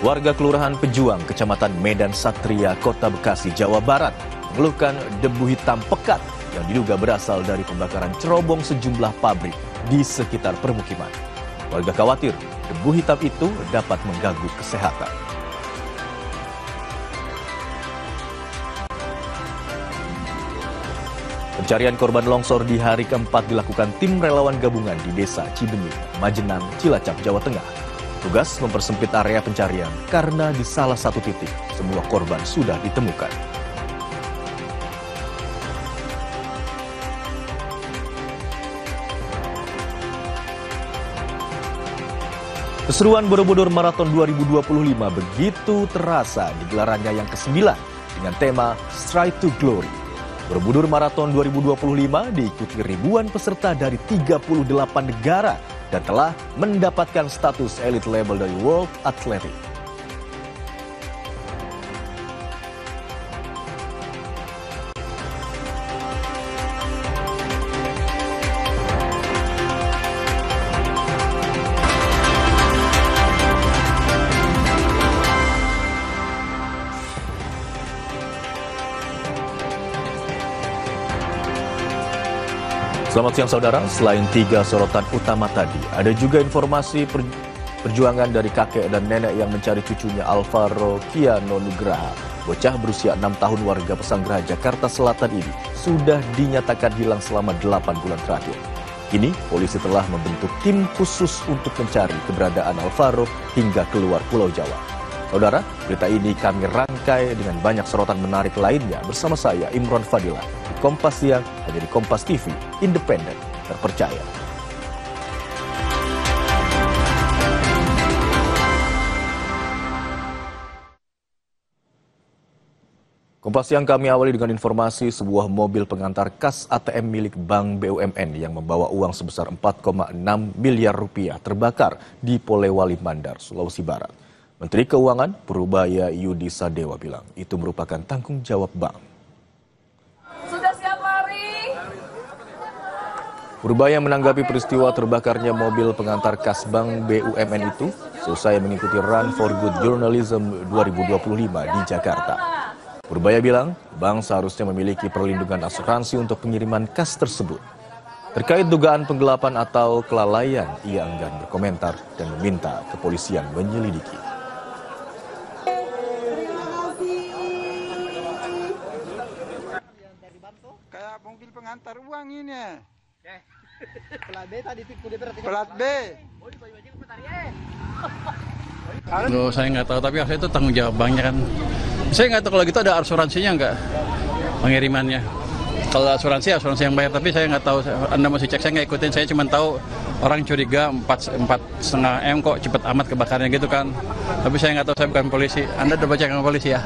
Warga Kelurahan Pejuang, Kecamatan Medan Satria, Kota Bekasi, Jawa Barat, mengeluhkan debu hitam pekat yang diduga berasal dari pembakaran cerobong sejumlah pabrik di sekitar permukiman. Warga khawatir debu hitam itu dapat mengganggu kesehatan. Pencarian korban longsor di hari keempat dilakukan tim relawan gabungan di Desa Cibenying, Majenang, Cilacap, Jawa Tengah. Tugas mempersempit area pencarian karena di salah satu titik semua korban sudah ditemukan. Keseruan Borobudur Marathon 2025 begitu terasa di gelarannya yang ke-9 dengan tema Stride to Glory. Borobudur Marathon 2025 diikuti ribuan peserta dari 38 negara dan telah mendapatkan status elite label dari World Athletics. Selamat siang saudara, selain 3 sorotan utama tadi, ada juga informasi perjuangan dari kakek dan nenek yang mencari cucunya Alvaro Kiano Nugraha. Bocah berusia 6 tahun warga Pesanggerahan, Jakarta Selatan ini sudah dinyatakan hilang selama 8 bulan terakhir. Kini, polisi telah membentuk tim khusus untuk mencari keberadaan Alvaro hingga keluar Pulau Jawa. Saudara, berita ini kami rangkai dengan banyak sorotan menarik lainnya bersama saya, Imron Fadilah, di Kompas Siang, hanya di Kompas TV, independen, terpercaya. Kompas Siang kami awali dengan informasi sebuah mobil pengantar kas ATM milik Bank BUMN yang membawa uang sebesar 4,6 miliar rupiah terbakar di Polewali Mandar, Sulawesi Barat. Menteri Keuangan Purubaya Yudi Sadewa bilang itu merupakan tanggung jawab bank. Sudah siap lari? Purubaya menanggapi peristiwa terbakarnya mobil pengantar kas Bank BUMN itu selesai mengikuti Run for Good Journalism 2025 di Jakarta. Purubaya bilang bank seharusnya memiliki perlindungan asuransi untuk pengiriman kas tersebut. Terkait dugaan penggelapan atau kelalaian, ia enggan berkomentar dan meminta kepolisian menyelidiki. Kayak mobil pengantar uang ini. Pelat B tadi Pelat B. Loh, saya nggak tahu, tapi saya itu tanggung jawab banknya kan. Saya nggak tahu kalau gitu ada asuransinya nggak pengirimannya. Kalau asuransi yang bayar, tapi saya nggak tahu. Anda masih cek, saya nggak ikutin. Saya cuma tahu orang curiga 4,5 M kok cepet amat kebakarnya gitu kan. Tapi saya nggak tahu, saya bukan polisi. Anda udah baca ke polisi ya?